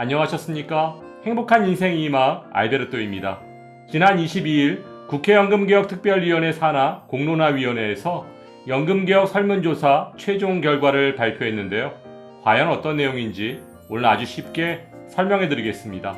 안녕하셨습니까? 행복한 인생 이막 알베르토입니다. 지난 22일 국회 연금개혁특별위원회 산하 공론화위원회에서 연금개혁 설문조사 최종 결과를 발표했는데요. 과연 어떤 내용인지 오늘 아주 쉽게 설명해 드리겠습니다.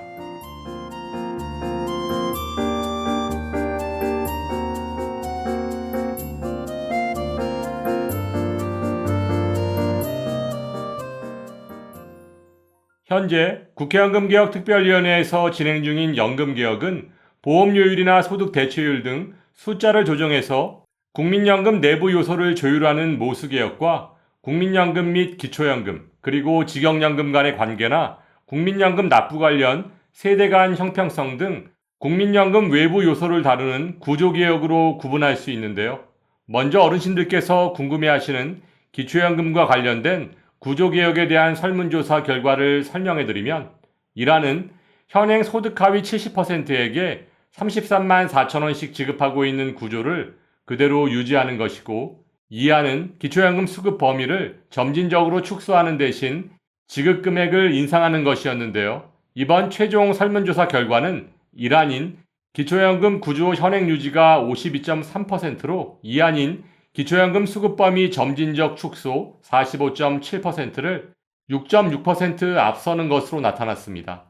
현재 국회연금개혁특별위원회에서 진행 중인 연금개혁은 보험료율이나 소득 대체율 등 숫자를 조정해서 국민연금 내부 요소를 조율하는 모수개혁과 국민연금 및 기초연금 그리고 직영연금 간의 관계나 국민연금 납부 관련 세대 간 형평성 등 국민연금 외부 요소를 다루는 구조개혁으로 구분할 수 있는데요. 먼저 어르신들께서 궁금해하시는 기초연금과 관련된 구조개혁에 대한 설문조사 결과를 설명해드리면 1화는 현행 소득 하위 70%에게 33만 4천원씩 지급하고 있는 구조를 그대로 유지하는 것이고 2화는 기초연금 수급 범위를 점진적으로 축소하는 대신 지급 금액을 인상하는 것이었는데요. 이번 최종 설문조사 결과는 1화인 기초연금 구조 현행 유지가 52.3%로 2화인 기초연금 수급범위 점진적 축소 45.7%를 6.6% 앞서는 것으로 나타났습니다.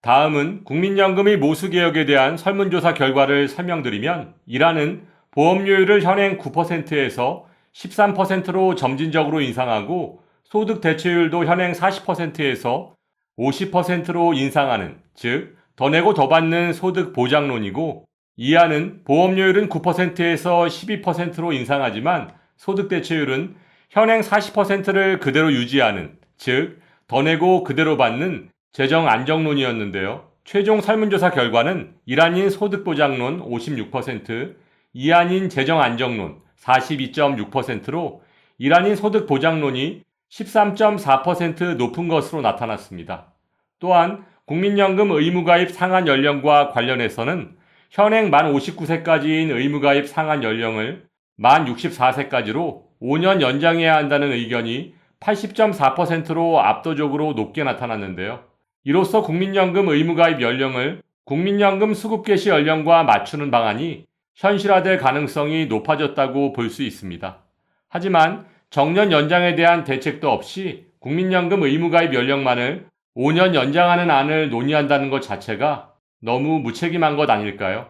다음은 국민연금의 모수개혁에 대한 설문조사 결과를 설명드리면 1화는 보험료율을 현행 9%에서 13%로 점진적으로 인상하고 소득 대체율도 현행 40%에서 50%로 인상하는, 즉 더 내고 더 받는 소득 보장론이고 2화는 보험료율은 9%에서 12%로 인상하지만 소득 대체율은 현행 40%를 그대로 유지하는, 즉 더 내고 그대로 받는 재정 안정론이었는데요. 최종 설문조사 결과는 1화인 소득보장론 56%, 2화인 재정 안정론 42.6%로 1화인 소득보장론이 13.4% 높은 것으로 나타났습니다. 또한 국민연금 의무가입 상한 연령과 관련해서는 현행 만 59세까지인 의무가입 상한 연령을 만 64세까지로 5년 연장해야 한다는 의견이 80.4%로 압도적으로 높게 나타났는데요. 이로써 국민연금 의무가입 연령을 국민연금 수급 개시 연령과 맞추는 방안이 현실화될 가능성이 높아졌다고 볼 수 있습니다. 하지만 정년 연장에 대한 대책도 없이 국민연금 의무가입 연령만을 5년 연장하는 안을 논의한다는 것 자체가 너무 무책임한 것 아닐까요?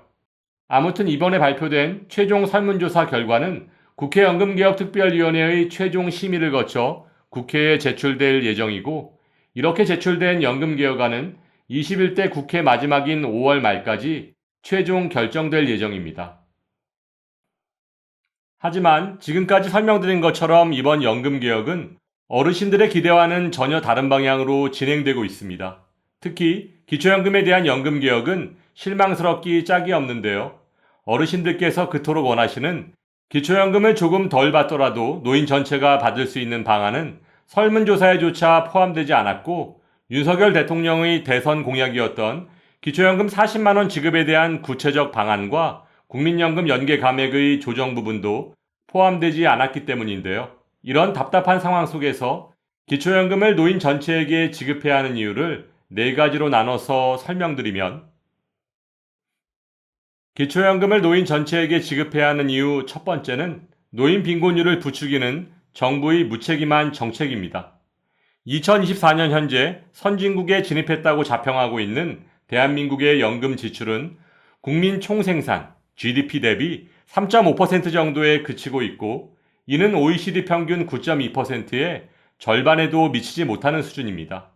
아무튼 이번에 발표된 최종 설문조사 결과는 국회 연금개혁특별위원회의 최종 심의를 거쳐 국회에 제출될 예정이고 이렇게 제출된 연금개혁안은 21대 국회 마지막인 5월 말까지 최종 결정될 예정입니다. 하지만 지금까지 설명드린 것처럼 이번 연금개혁은 어르신들의 기대와는 전혀 다른 방향으로 진행되고 있습니다. 특히 기초연금에 대한 연금개혁은 실망스럽기 짝이 없는데요. 어르신들께서 그토록 원하시는 기초연금을 조금 덜 받더라도 노인 전체가 받을 수 있는 방안은 설문조사에조차 포함되지 않았고 윤석열 대통령의 대선 공약이었던 기초연금 40만원 지급에 대한 구체적 방안과 국민연금 연계 감액의 조정 부분도 포함되지 않았기 때문인데요. 이런 답답한 상황 속에서 기초연금을 노인 전체에게 지급해야 하는 이유를 4가지로 나눠서 설명드리면 기초연금을 노인 전체에게 지급해야 하는 이유 첫 번째는 노인 빈곤율을 부추기는 정부의 무책임한 정책입니다. 2024년 현재 선진국에 진입했다고 자평하고 있는 대한민국의 연금 지출은 국민 총생산 GDP 대비 3.5% 정도에 그치고 있고 이는 OECD 평균 9.2%의 절반에도 미치지 못하는 수준입니다.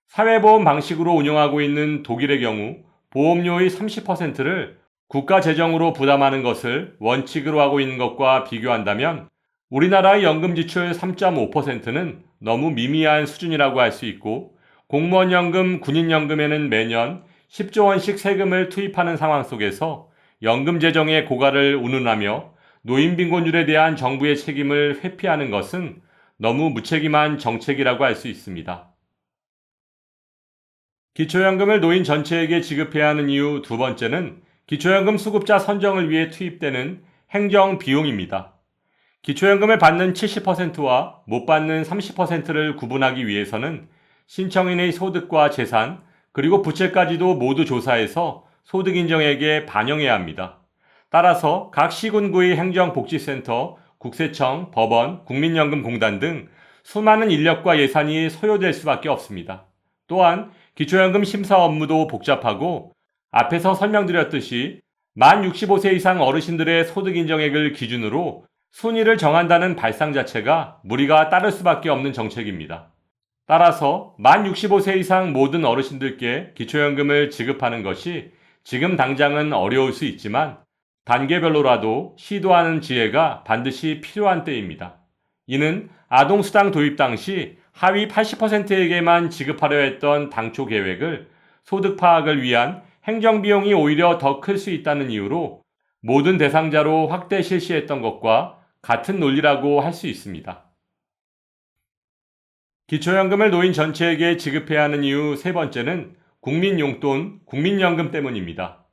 사회보험 방식으로 운영하고 있는 독일의 경우 보험료의 30%를 국가 재정으로 부담하는 것을 원칙으로 하고 있는 것과 비교한다면 우리나라의 연금 지출 3.5%는 너무 미미한 수준이라고 할 수 있고 공무원연금, 군인연금에는 매년 10조 원씩 세금을 투입하는 상황 속에서 연금 재정의 고갈을 운운하며 노인 빈곤율에 대한 정부의 책임을 회피하는 것은 너무 무책임한 정책이라고 할 수 있습니다. 기초연금을 노인 전체에게 지급해야 하는 이유 두 번째는 기초연금 수급자 선정을 위해 투입되는 행정 비용입니다. 기초연금을 받는 70%와 못 받는 30%를 구분하기 위해서는 신청인의 소득과 재산, 그리고 부채까지도 모두 조사해서 소득 인정액에 반영해야 합니다. 따라서 각 시군구의 행정복지센터, 국세청, 법원, 국민연금공단 등 수많은 인력과 예산이 소요될 수밖에 없습니다. 또한 기초연금 심사 업무도 복잡하고 앞에서 설명드렸듯이 만 65세 이상 어르신들의 소득 인정액을 기준으로 순위를 정한다는 발상 자체가 무리가 따를 수밖에 없는 정책입니다. 따라서 만 65세 이상 모든 어르신들께 기초연금을 지급하는 것이 지금 당장은 어려울 수 있지만 단계별로라도 시도하는 지혜가 반드시 필요한 때입니다. 이는 아동수당 도입 당시 하위 80%에게만 지급하려 했던 당초 계획을 소득 파악을 위한 행정비용이 오히려 더 클 수 있다는 이유로 모든 대상자로 확대 실시했던 것과 같은 논리라고 할 수 있습니다. 기초연금을 노인 전체에게 지급해야 하는 이유 세 번째는 국민용돈, 국민연금 때문입니다.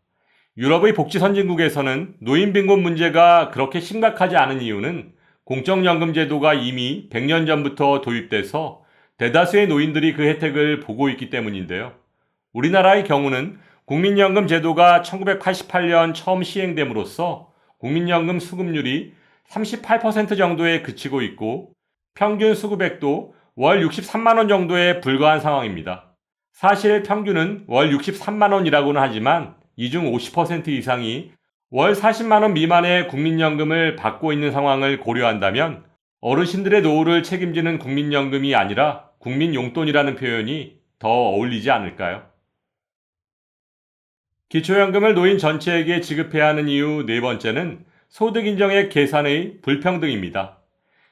유럽의 복지 선진국에서는 노인 빈곤 문제가 그렇게 심각하지 않은 이유는 공적연금 제도가 이미 100년 전부터 도입돼서 대다수의 노인들이 그 혜택을 보고 있기 때문인데요. 우리나라의 경우는 국민연금 제도가 1988년 처음 시행됨으로써 국민연금 수급률이 38% 정도에 그치고 있고 평균 수급액도 월 63만 원 정도에 불과한 상황입니다. 사실 평균은 월 63만 원이라고는 하지만 이 중 50% 이상이 월 40만 원 미만의 국민연금을 받고 있는 상황을 고려한다면 어르신들의 노후를 책임지는 국민연금이 아니라 국민용돈이라는 표현이 더 어울리지 않을까요? 기초연금을 노인 전체에게 지급해야 하는 이유 네 번째는 소득인정액 계산의 불평등입니다.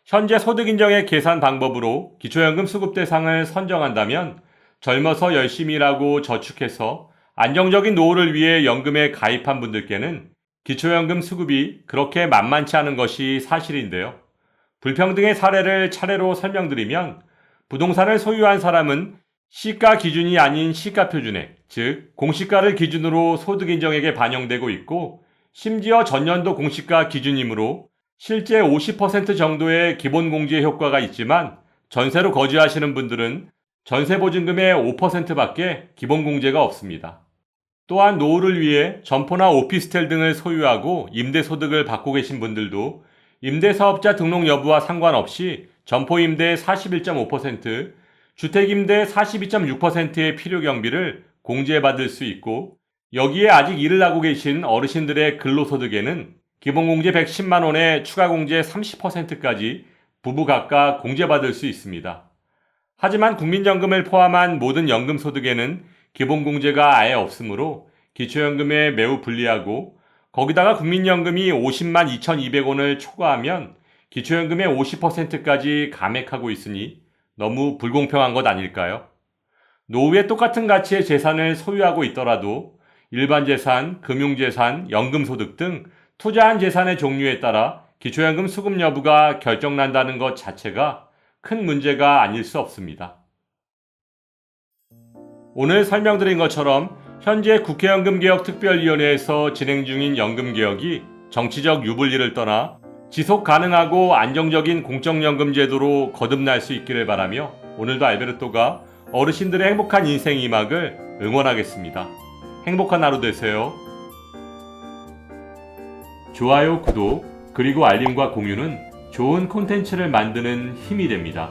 현재 소득인정액 계산 방법으로 기초연금 수급 대상을 선정한다면 젊어서 열심히 일하고 저축해서 안정적인 노후를 위해 연금에 가입한 분들께는 기초연금 수급이 그렇게 만만치 않은 것이 사실인데요. 불평등의 사례를 차례로 설명드리면 부동산을 소유한 사람은 시가 기준이 아닌 시가 표준액, 즉 공시가를 기준으로 소득 인정액에 반영되고 있고 심지어 전년도 공시가 기준이므로 실제 50% 정도의 기본공제 효과가 있지만 전세로 거주하시는 분들은 전세보증금의 5%밖에 기본공제가 없습니다. 또한 노후를 위해 점포나 오피스텔 등을 소유하고 임대소득을 받고 계신 분들도 임대사업자 등록 여부와 상관없이 점포임대 41.5%, 주택임대 42.6%의 필요경비를 공제받을 수 있고 여기에 아직 일을 하고 계신 어르신들의 근로소득에는 기본공제 110만 원에 추가공제 30%까지 부부 각각 공제받을 수 있습니다. 하지만 국민연금을 포함한 모든 연금소득에는 기본공제가 아예 없으므로 기초연금에 매우 불리하고 거기다가 국민연금이 50만 2,200원을 초과하면 기초연금의 50%까지 감액하고 있으니 너무 불공평한 것 아닐까요? 노후에 똑같은 가치의 재산을 소유하고 있더라도 일반 재산, 금융재산, 연금소득 등 투자한 재산의 종류에 따라 기초연금 수급 여부가 결정난다는 것 자체가 큰 문제가 아닐 수 없습니다. 오늘 설명드린 것처럼 현재 국회연금개혁특별위원회에서 진행 중인 연금개혁이 정치적 유불리를 떠나 지속 가능하고 안정적인 공적연금 제도로 거듭날 수 있기를 바라며 오늘도 알베르토가 어르신들의 행복한 인생 이막을 응원하겠습니다. 행복한 하루 되세요. 좋아요, 구독, 그리고 알림과 공유는 좋은 콘텐츠를 만드는 힘이 됩니다.